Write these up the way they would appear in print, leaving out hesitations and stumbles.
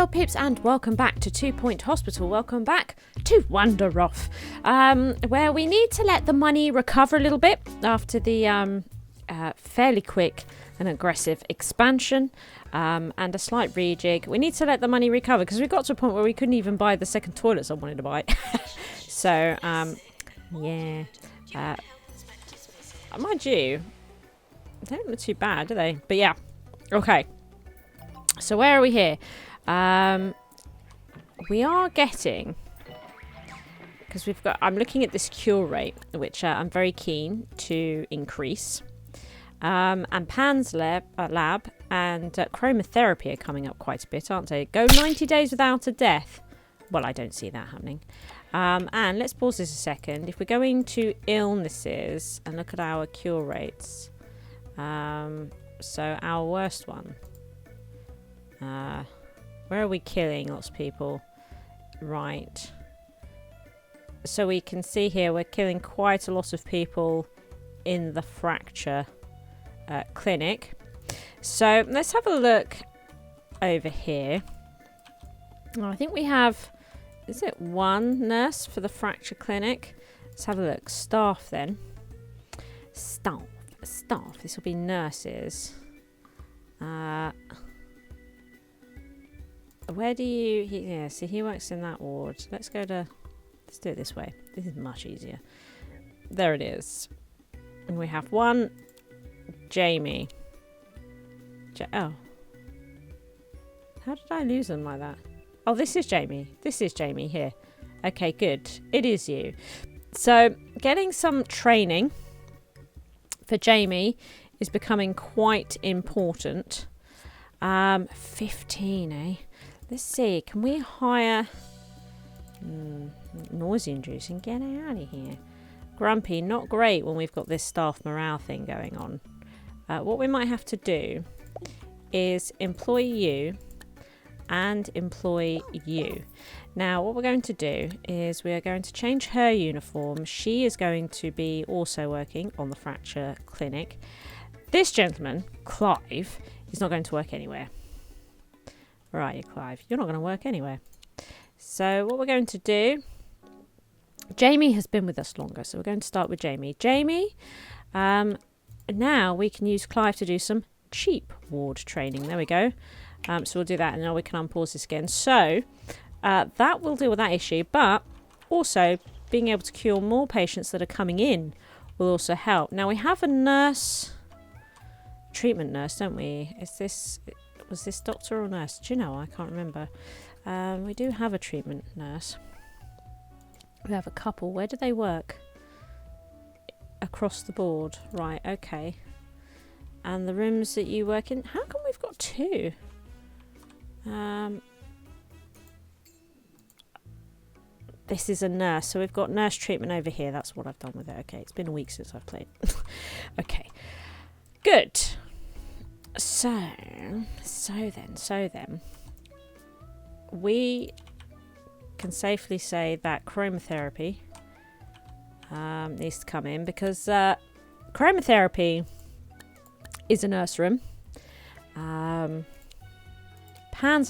Hello Pips and welcome back to 2 Point Hospital. Welcome back to Wanderoff, where we need to let the money recover a little bit after the fairly quick and aggressive expansion and a slight rejig. We need to let the money recover because we got to a point where we couldn't even buy the second toilets I wanted to buy. So, yeah. Mind you, they don't look too bad, do they? But yeah. Okay. So where are we here? We are getting, because I'm looking at this cure rate, which I'm very keen to increase. And Pan's lab and chromotherapy are coming up quite a bit, aren't they? Go 90 days without a death. Well, I don't see that happening. And let's pause this a second. If we're going to illnesses and look at our cure rates. So our worst one. Where are we killing lots of people? Right. So we can see here we're killing quite a lot of people in the fracture clinic. So let's have a look over here. Oh, I think we have, is it one nurse for the fracture clinic? Let's have a look. Staff then. Staff. This will be nurses. Where do you... Yeah, see, he works in that ward. Let's do it this way. This is much easier. There it is. And we have one Jamie. Oh. How did I lose them like that? Oh, this is Jamie. This is Jamie here. Okay, good. It is you. So, getting some training for Jamie is becoming quite important. 15, eh? Let's see, can we hire... nausea inducing, get out of here. Grumpy, not great when we've got this staff morale thing going on. What we might have to do is employ you and employ you. Now, what we're going to do is we are going to change her uniform. She is going to be also working on the fracture clinic. This gentleman, Clive, is not going to work anywhere. Right, Clive, you're not going to work anywhere. So what we're going to do, Jamie has been with us longer, so we're going to start with Jamie. Jamie, now we can use Clive to do some cheap ward training. There we go. So we'll do that, and now we can unpause this again. So that will deal with that issue, but also being able to cure more patients that are coming in will also help. Now we have a nurse, treatment nurse, don't we? Was this doctor or nurse? Do you know? I can't remember. We do have a treatment nurse. We have a couple. Where do they work? Across the board. Right, okay. And the rooms that you work in... How come we've got two? This is a nurse. So we've got nurse treatment over here. That's what I've done with it. Okay, it's been a week since I've played. Okay. Good. So then, we can safely say that chromotherapy needs to come in because chromotherapy is a nurse room. Pan's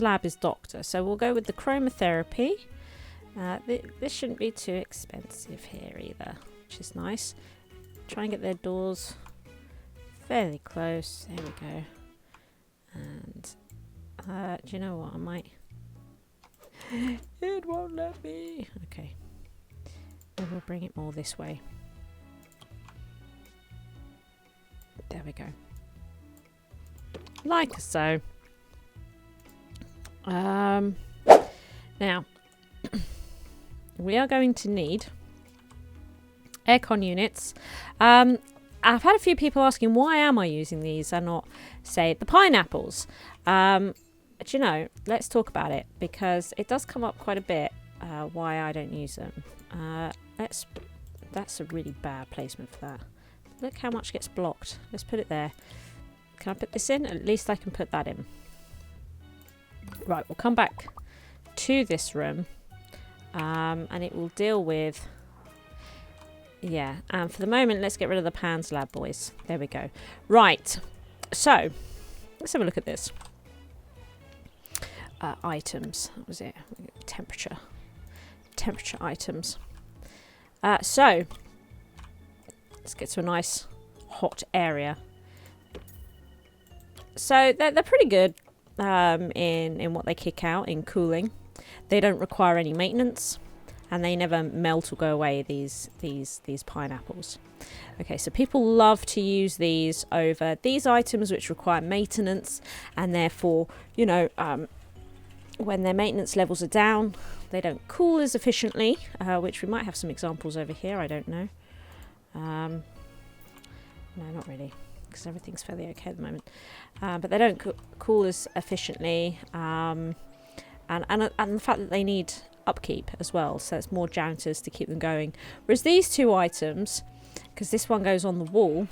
lab is doctor, so we'll go with the chromotherapy. This shouldn't be too expensive here either, which is nice. Try and get their doors fairly close. There we go. And do you know what? I might... It won't let me. Okay. We'll bring it more this way. There we go. Like so. Now, we are going to need aircon units. I've had a few people asking, why am I using these and not, say, the pineapples? Do you know, let's talk about it, because it does come up quite a bit, why I don't use them. That's a really bad placement for that. Look how much gets blocked. Let's put it there. Can I put this in? At least I can put that in. Right, we'll come back to this room, and it will deal with... Yeah, and for the moment, let's get rid of the Pan's lab, boys. There we go. Right, so let's have a look at this. items. What was it? Temperature items. So let's get to a nice hot area. So they're pretty good in what they kick out in cooling. They don't require any maintenance, and they never melt or go away, these pineapples. Okay, so people love to use these over these items which require maintenance, and therefore, you know, when their maintenance levels are down, they don't cool as efficiently, which we might have some examples over here, I don't know. No, not really, because everything's fairly okay at the moment. But they don't cool as efficiently, and the fact that they need upkeep as well, so it's more janitors to keep them going. Whereas these two items, because this one goes on the wall,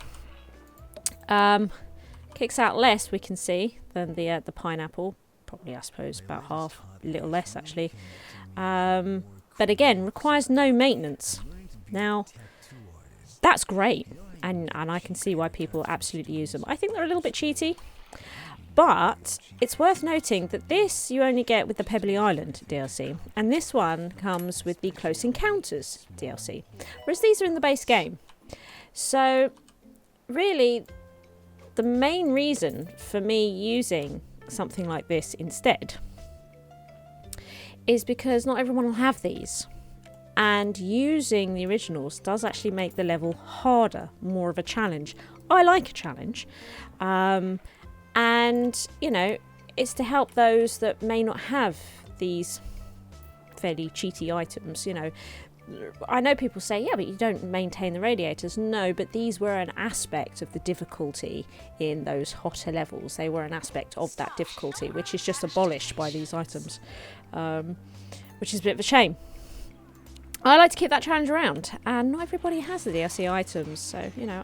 kicks out less, we can see, than the pineapple. Probably, I suppose, about half, a little less actually. But again, requires no maintenance. Now, that's great, and I can see why people absolutely use them. I think they're a little bit cheaty, but it's worth noting that this you only get with the Pebbly Island DLC, and this one comes with the Close Encounters DLC, whereas these are in the base game. So really, the main reason for me using something like this instead is because not everyone will have these, and using the originals does actually make the level harder, more of a challenge. I like a challenge, and you know, it's to help those that may not have these fairly cheaty items. You know, I know people say, yeah, but you don't maintain the radiators. No, but these were an aspect of the difficulty in those hotter levels. They were an aspect of that difficulty, which is just abolished by these items, which is a bit of a shame. I like to keep that challenge around, and not everybody has the DLC items, so you know,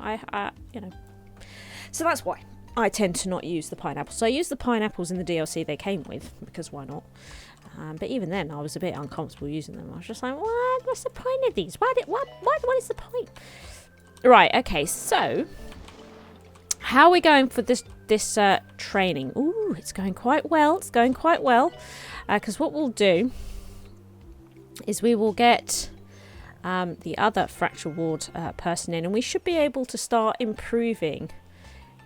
so that's why I tend to not use the pineapples. So I use the pineapples in the DLC they came with, because why not? But even then, I was a bit uncomfortable using them. I was just like, what? What's the point of these? What is the point? Right, okay, so how are we going for this training? Ooh, it's going quite well. It's going quite well. Because what we'll do is we will get the other fracture ward person in, and we should be able to start improving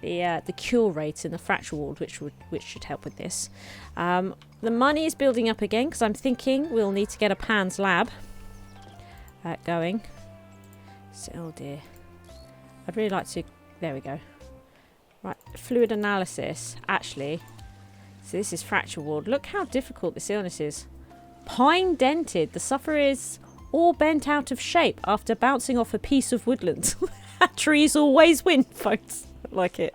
the cure rate in the fracture ward, which should help with this. The money is building up again, because I'm thinking we'll need to get a Pan's lab going. So, oh dear, I'd really like to. There we go. Right, fluid analysis. Actually, so this is fracture ward. Look how difficult this illness is. Pine dented. The sufferer is all bent out of shape after bouncing off a piece of woodland. Trees always win, folks. Like it.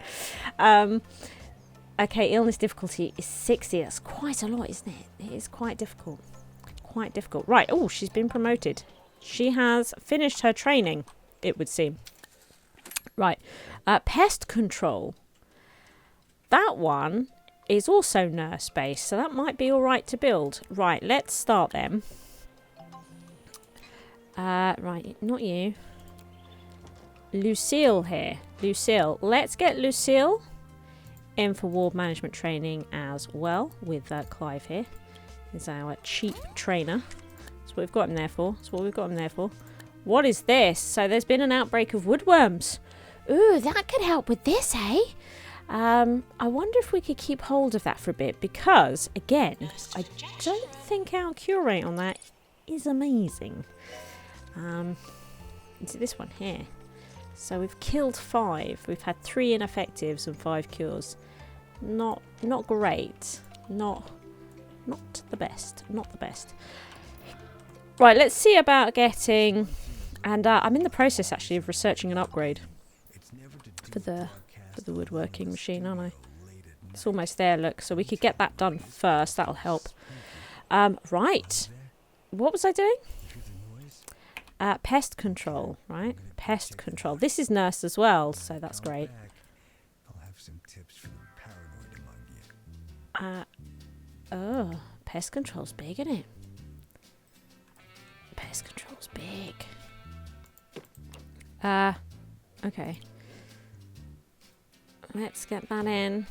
Okay, illness difficulty is 60. That's quite a lot, isn't it? It is quite difficult. Quite difficult. Right. Oh, she's been promoted. She has finished her training, it would seem. Right. Pest control. That one is also nurse based, so that might be all right to build. Right. Let's start them. Right. Not you. Lucille here. Lucille. Let's get Lucille in for ward management training as well with Clive here. He's our cheap trainer. That's what we've got him there for. That's what we've got him there for. What is this? So there's been an outbreak of woodworms. Ooh, that could help with this, eh? I wonder if we could keep hold of that for a bit, because, again, I don't think our cure rate on that is amazing. Is it this one here? So we've killed 5. We've had 3 ineffectives and 5 cures. Not great. Not the best. Not the best. Right, let's see about getting. And I'm in the process actually of researching an upgrade for the woodworking machine, aren't I? It's almost there. Look, so we could get that done first. That'll help. Right. What was I doing? Pest control, right? Pest control. This is nurse as well, so that's great. Oh, pest control's big, isn't it? Pest control's big. Okay. Let's get that in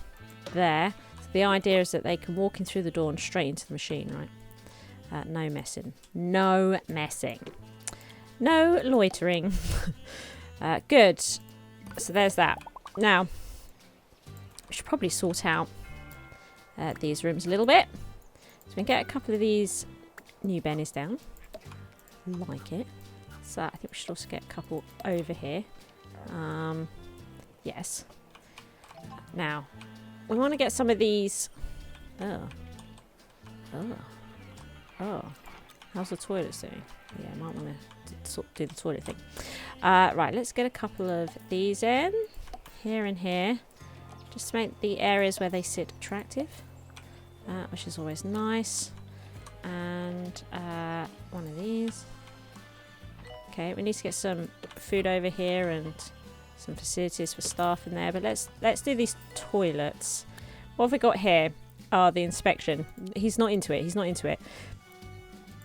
there. The idea is that they can walk in through the door and straight into the machine, right? No messing. No messing. No loitering. Good. So there's that. Now, we should probably sort out these rooms a little bit. So we can get a couple of these new bennies down. Like it. So I think we should also get a couple over here. Yes. Now, we want to get some of these... Oh. How's the toilets doing? Yeah, I might want to do the toilet thing. Right, let's get a couple of these in. Here and here. Just to make the areas where they sit attractive. Which is always nice. And one of these. Okay, we need to get some food over here and some facilities for staff in there. But let's do these toilets. What have we got here? Oh, the inspection. He's not into it. He's not into it.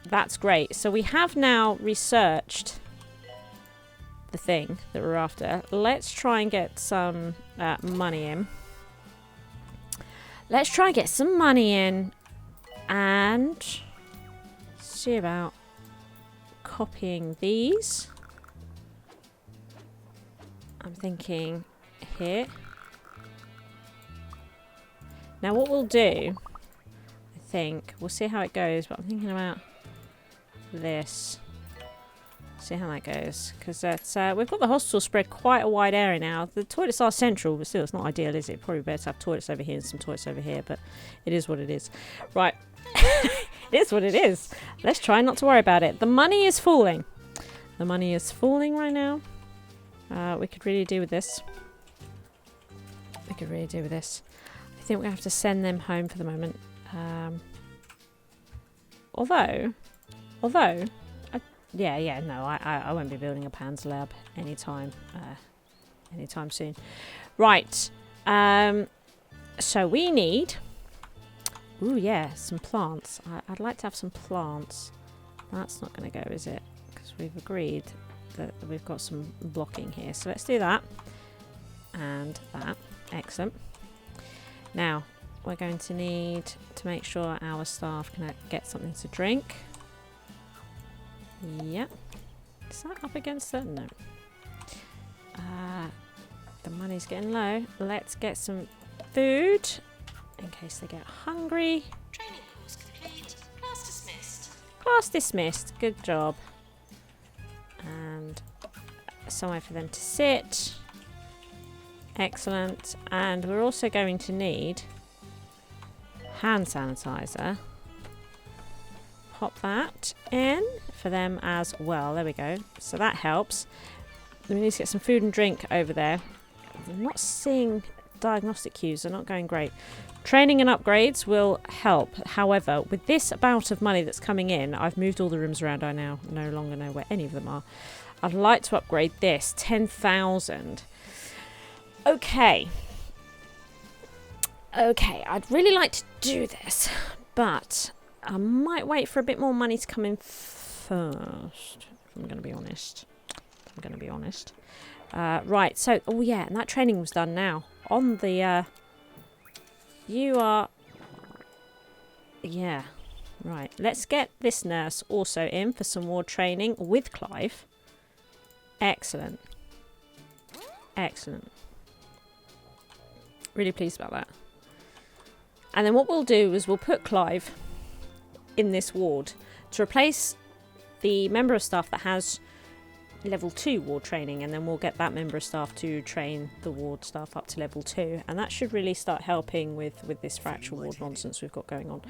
That's great. So we have now researched the thing that we're after. Let's try and get some money in. Let's try and get some money in and see about copying these. I'm thinking here. Now what we'll do, I think, we'll see how it goes, but I'm thinking about this. See how that goes, because we've got the hospital spread quite a wide area now. The toilets are central, but still it's not ideal, is it? Probably better to have toilets over here and some toilets over here, but it is what it is. Right. It is what it is. Let's try not to worry about it. The money is falling. The money is falling right now. We could really do with this. We could really do with this. I think we have to send them home for the moment. Although, yeah, no, I won't be building a PANS lab anytime soon. Right. So we need... Ooh, yeah, some plants. I'd like to have some plants. That's not going to go, is it? Because we've agreed that we've got some blocking here. So let's do that. And that. Excellent. Now, we're going to need to make sure our staff can get something to drink. Yep. Is that up against that? No. The money's getting low. Let's get some food in case they get hungry. Training course complete. Class dismissed. Class dismissed. Good job. And somewhere for them to sit. Excellent. And we're also going to need hand sanitizer. Pop that in for them as well. There we go. So that helps. We need to get some food and drink over there. I'm not seeing diagnostic queues. They're not going great. Training and upgrades will help. However, with this amount of money that's coming in, I've moved all the rooms around. I now no longer know where any of them are. I'd like to upgrade this. 10,000. Okay. Okay, I'd really like to do this, but I might wait for a bit more money to come in first, if I'm going to be honest. Right, so, oh yeah, and that training was done now. On the, you are, yeah, right. Let's get this nurse also in for some more training with Clive. Excellent. Excellent. Really pleased about that. And then what we'll do is we'll put Clive in this ward to replace the member of staff that has level 2 ward training, and then we'll get that member of staff to train the ward staff up to level 2, and that should really start helping with this fracture ward nonsense we've got going on.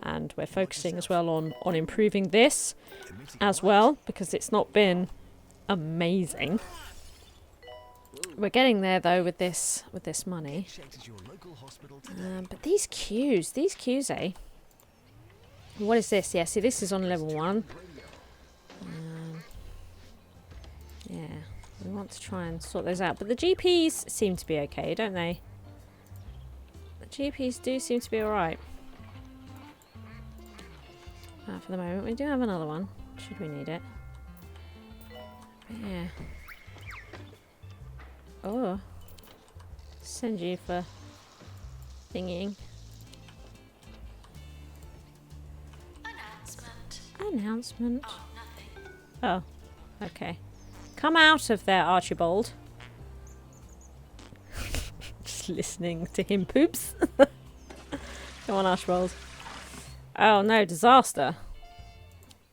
And we're focusing as well on improving this as well, because it's not been amazing. We're getting there though with this money. But these queues, eh? What is this? Yeah, see, this is on level 1. Yeah, we want to try and sort those out. But the GPs seem to be okay, don't they? The GPs do seem to be alright. For the moment, we do have another one, should we need it. But yeah. Oh. Send you for thingying. announcement? Oh, nothing. Oh, okay. Come out of there, Archibald. Just listening to him poops. Come on, Archibald. Oh no, disaster.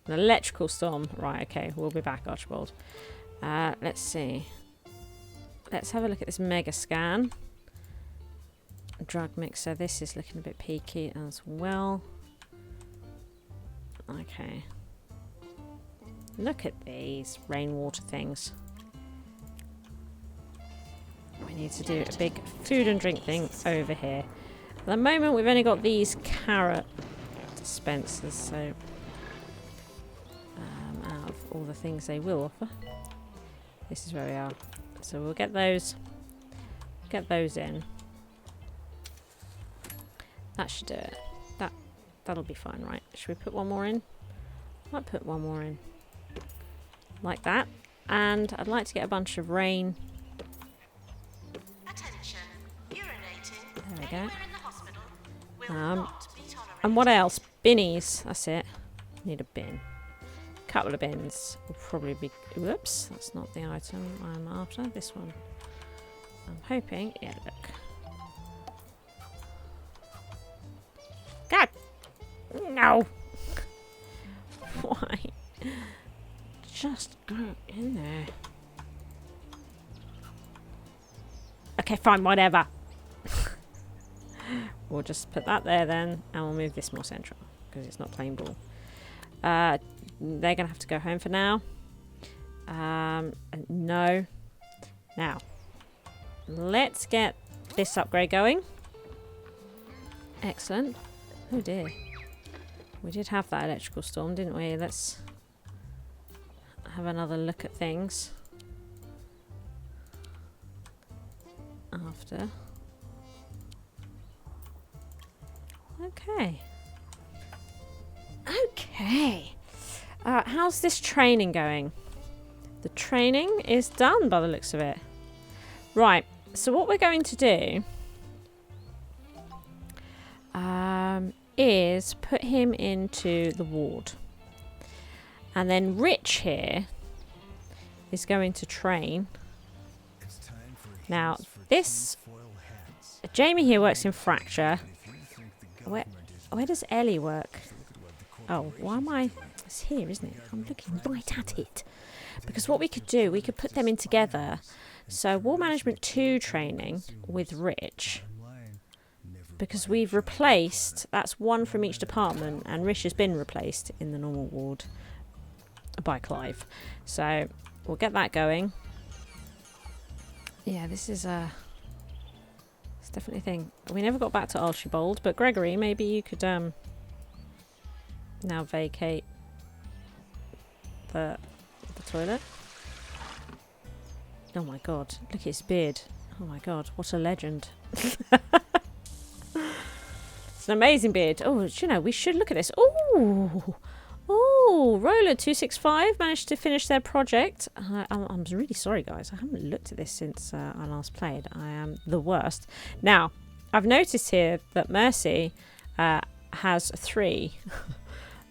An electrical storm. Right, okay, we'll be back, Archibald. Let's see. Let's have a look at this mega scan. Drug mixer. This is looking a bit peaky as well. Okay. Look at these rainwater things. We need to do a big food and drink thing over here. At the moment, we've only got these carrot dispensers, so out of all the things they will offer, this is where we are. So we'll get those in. That should do it. That'll be fine, right? Should we put one more in? Might put one more in. Like that. And I'd like to get a bunch of rain. Attention. Urinating. There we go. Anywhere in the hospital will not be tolerated. And what else? Binnies. That's it. Need a bin. Couple of bins. Will probably be... Whoops. That's not the item I'm after. This one. I'm hoping... Yeah, look. God! No! Why? Just go in there. Okay, fine, whatever. We'll just put that there then, and we'll move this more central, because it's not playing ball. They're going to have to go home for now. No. Now, let's get this upgrade going. Excellent. Oh dear. We did have that electrical storm, didn't we? Let's have another look at things after. Okay. Okay. How's this training going? The training is done by the looks of it. Right. So what we're going to do is put him into the ward. And then Rich here is going to train. Now, this... Jamie here works in fracture. Where does Ellie work? Oh, why am I... It's here, isn't it? I'm looking right at it. Because what we could do, we could put them in together. So, War Management 2 training with Rich. Because we've replaced... That's one from each department. And Rich has been replaced in the normal ward by Clive. So, we'll get that going. Yeah, this is it's definitely a thing. We never got back to Archibald, but Gregory, maybe you could now vacate the toilet. Oh my god, look at his beard. Oh my god, what a legend. It's an amazing beard. Oh, you know, we should look at this. Oh! Oh, Roller 265 managed to finish their project. I'm really sorry, guys. I haven't looked at this since I last played. I am the worst. Now, I've noticed here that Mercy has 3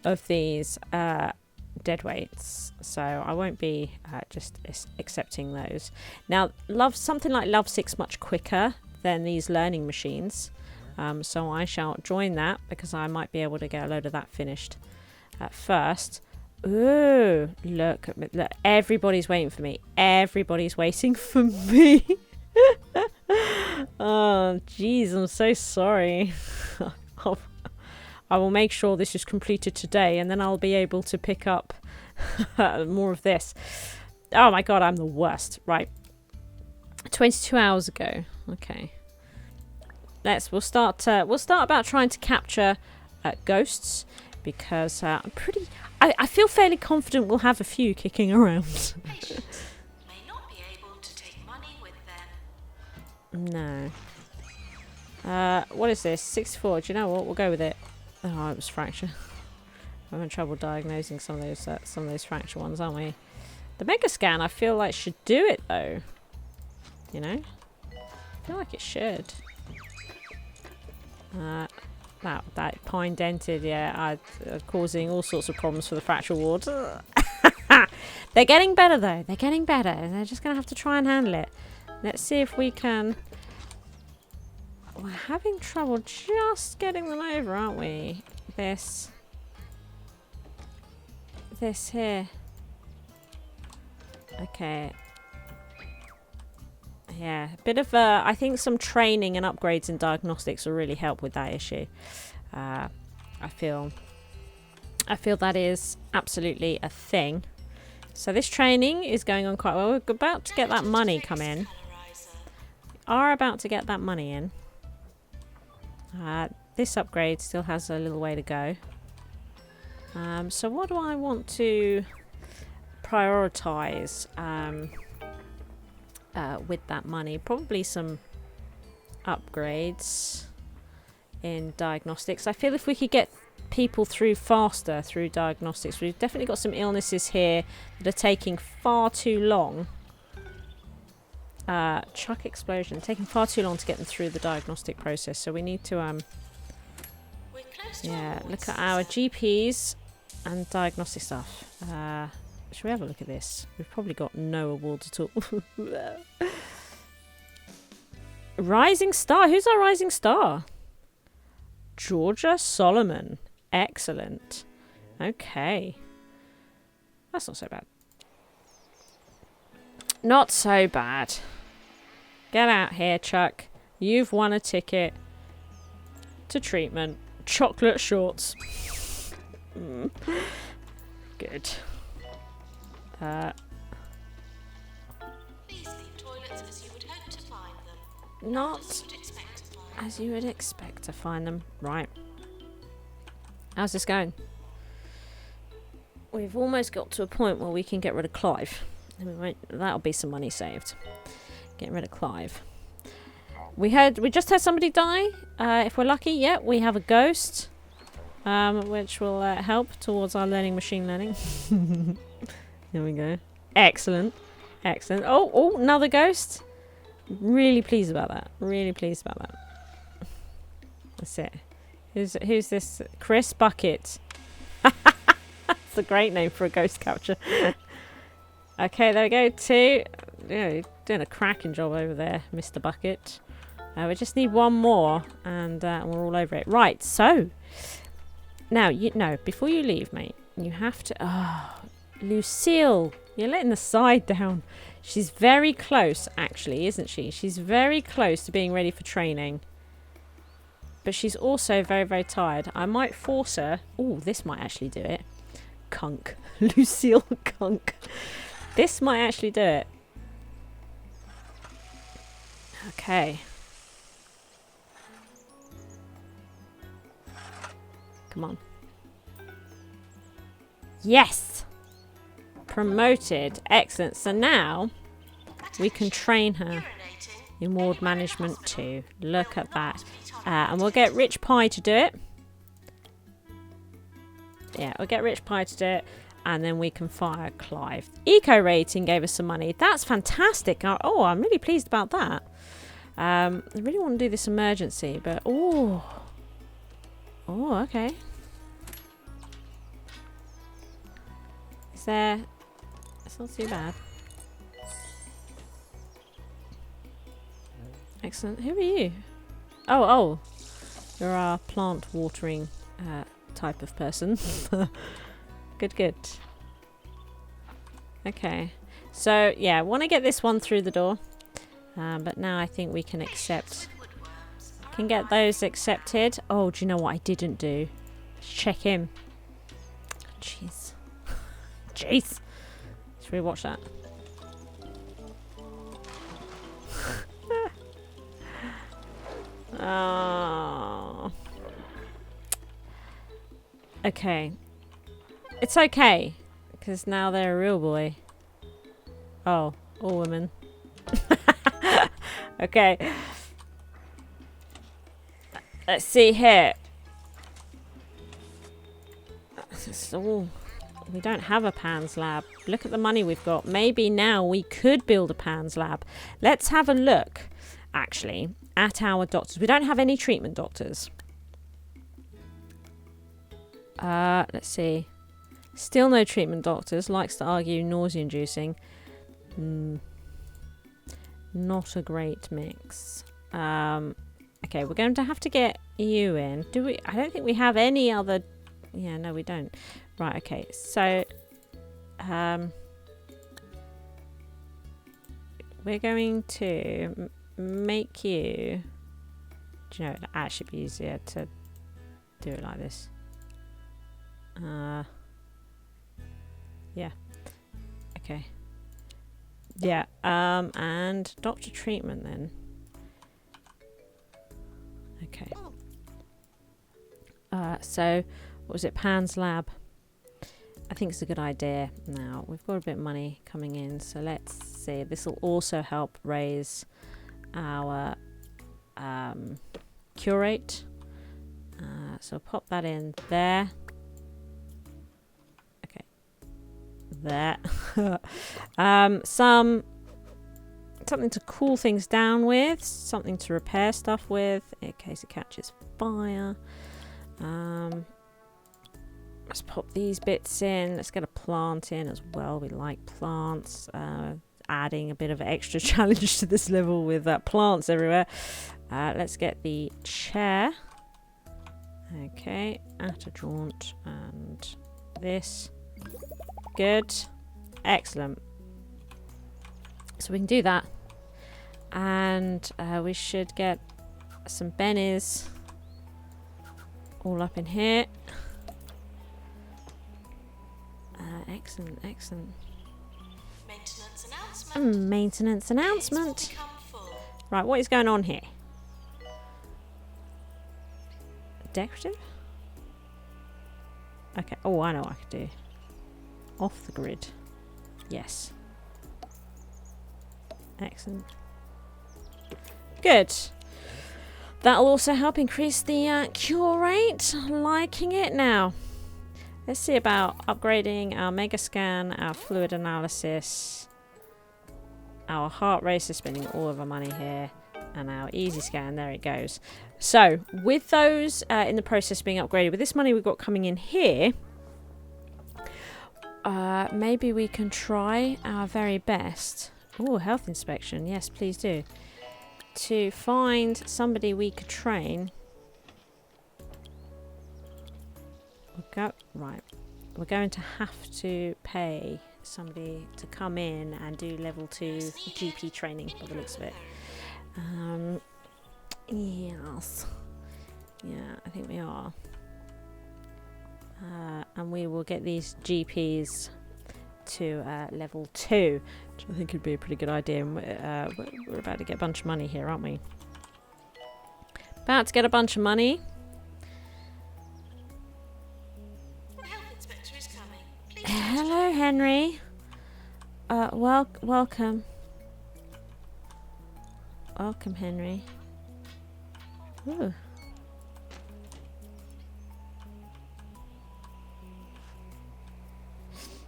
of these dead weights, so I won't be just accepting those. Now, something like Lovesick's much quicker than these learning machines, so I shall join that because I might be able to get a load of that finished. At first. Ooh, look, everybody's waiting for me. Everybody's waiting for me. Oh, jeez, I'm so sorry. I will make sure this is completed today, and then I'll be able to pick up more of this. Oh my god, I'm the worst. Right. 22 hours ago. Okay. We'll start about trying to capture ghosts. Because I feel fairly confident we'll have a few kicking around. Patients may not be able to take money with them. No. What is this? 64. Do you know what? We'll go with it. Oh, it was fracture. I'm having trouble diagnosing some of those fracture ones, aren't we? The mega scan, I feel like should do it though. You know, I feel like it should. That pine dented, yeah, causing all sorts of problems for the fracture ward. They're getting better though. They're getting better. They're just going to have to try and handle it. Let's see if we can. We're having trouble just getting them over, aren't we? This here. Okay. Yeah, a bit of I think some training and upgrades in diagnostics will really help with that issue. I feel that is absolutely a thing. So this training is going on quite well. We're about to get that money come in. Are about to get that money in. This upgrade still has a little way to go. So what do I want to prioritize with that money? Probably some upgrades in diagnostics. I feel if we could get people through faster through diagnostics. We've definitely got some illnesses here that are taking far too long. Chuck explosion, taking far too long to get them through the diagnostic process. So we need to look at our GPs and diagnostic stuff. Should we have a look at this? We've probably got no awards at all. Rising star. Who's our rising star? Georgia Solomon. Excellent. Okay. That's not so bad. Not so bad. Get out here, Chuck. You've won a ticket to treatment. Chocolate shorts. Good. These leave toilets as you would hope to find them. Not As you'd expect to find them. as you would expect to find them. Right. How's this going? We've almost got to a point where we can get rid of Clive. That'll be some money saved. Getting rid of Clive. We just had somebody die. If we're lucky, yeah, we have a ghost, which will help towards our learning machine learning. There we go. Excellent, excellent. Oh, another ghost. Really pleased about that. Really pleased about that. That's it. Who's this? Chris Bucket. That's a great name for a ghost capture. Okay, there we go. Two. Yeah, you're doing a cracking job over there, Mr. Bucket. We just need one more, and we're all over it. Right, so now before you leave, mate, you have to. Oh, Lucille, you're letting the side down. She's very close, actually, isn't she? She's very close to being ready for training, but she's also very, very tired. I might force her. Oh, this might actually do it. Kunk, Lucille Kunk. This might actually do it. Okay. Come on. Yes! Promoted. Excellent. So now we can train her in ward management too. Look at that. And we'll get Rich Pie to do it. Yeah, we'll get Rich Pie to do it. And then we can fire Clive. Eco rating gave us some money. That's fantastic. Oh, I'm really pleased about that. I really want to do this emergency, but oh, okay. Is there? It's not too bad. Excellent. Who are you? Oh, you're our plant watering type of person. Good. Okay. So yeah, want to get this one through the door. But now I think we can accept. Can get those accepted. Oh, do you know what I didn't do? Let's check him. Jeez. Jeez. Let's rewatch that. Oh. Okay. It's okay. Because now they're a real boy. Oh, all women. Okay. Let's see here. We don't have a PANS lab. Look at the money we've got. Maybe now we could build a PANS lab. Let's have a look, actually, at our doctors. We don't have any treatment doctors. Let's see. Still no treatment doctors. Likes to argue nausea-inducing. Not a great mix. Okay, we're going to have to get you in. Do we? I don't think we have any other... Yeah, no, we don't. Right, okay. So, we're going to make you... Do you know, it'd actually be easier to do it like this. Yeah. Okay. Yeah, and doctor treatment then. Okay. So, what was it? Pan's Lab. I think it's a good idea. Now, we've got a bit of money coming in, so let's see. This will also help raise our cure rate. So, pop that in there. Okay. There. Something to cool things down with, something to repair stuff with in case it catches fire. Let's pop these bits in. Let's get a plant in as well. We like plants. Adding a bit of extra challenge to this level with plants everywhere. Let's get the chair. Okay, at a jaunt, and this. Good. Excellent. So we can do that. And we should get some bennies all up in here. Excellent, excellent. Maintenance announcement. Maintenance announcement. It's become full. Right, what is going on here? Decorative? Okay. Oh, I know what I could do. Off the grid. Yes. Excellent. Good. That'll also help increase the cure rate. Liking it now. Let's see about upgrading our mega scan, our fluid analysis, our heart racer, spending all of our money here, and our easy scan. There it goes. So with those in the process being upgraded, with this money we've got coming in here, maybe we can try our very best. Oh, health inspection. Yes, please do. To find somebody we could train. Right. We're going to have to pay somebody to come in and do level 2 GP training by the looks of it. Yes. Yeah, I think we are. And we will get these GPs to level 2, which I think would be a pretty good idea. And we're about to get a bunch of money here, aren't we? About to get a bunch of money. The health inspector is coming. Please Hello, Henry. Welcome. Welcome, Henry. Ooh.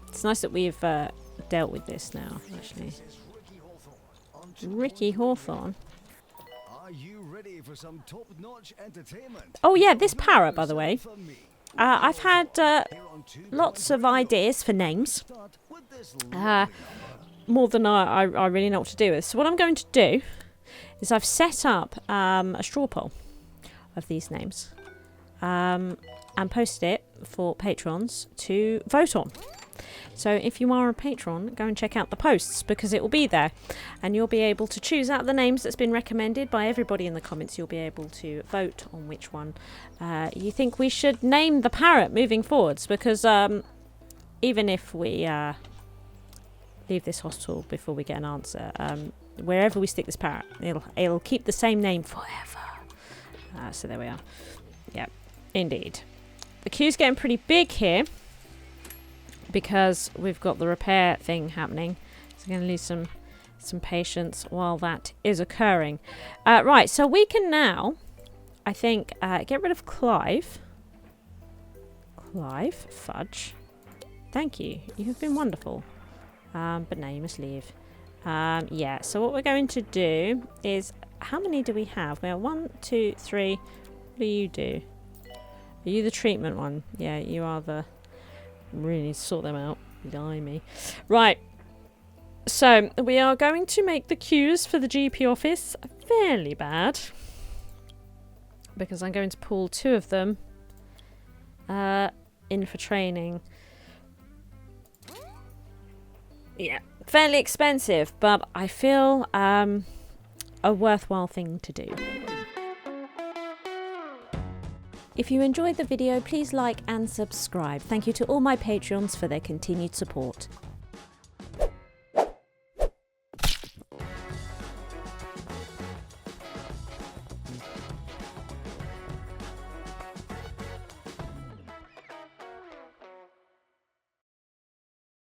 It's nice that we've dealt with this now, actually. Ricky Hawthorne. Are you ready for some top-notch entertainment? Oh yeah, this parrot, by the way. I've had lots of ideas for names. More than I really know what to do with. So what I'm going to do is I've set up a straw poll of these names and posted it for patrons to vote on. So if you are a patron, go and check out the posts because it will be there and you'll be able to choose out the names that's been recommended by everybody in the comments. You'll be able to vote on which one you think we should name the parrot moving forwards, because even if we leave this hospital before we get an answer, wherever we stick this parrot, it'll keep the same name forever. So there we are. Yeah, indeed. The queue's getting pretty big here because we've got the repair thing happening. So we're going to lose some patience while that is occurring. Right, so we can now, I think, get rid of Clive. Clive, fudge. Thank you. You have been wonderful. But now you must leave. Yeah, so what we're going to do is, how many do we have? We have 1, 2, 3. What do you do? Are you the treatment one? Yeah, you are the... Really need to sort them out. Blimey. Right. So, we are going to make the queues for the GP office fairly bad. Because I'm going to pull 2 of them in for training. Yeah, fairly expensive, but I feel a worthwhile thing to do. If you enjoyed the video, please like and subscribe. Thank you to all my Patreons for their continued support.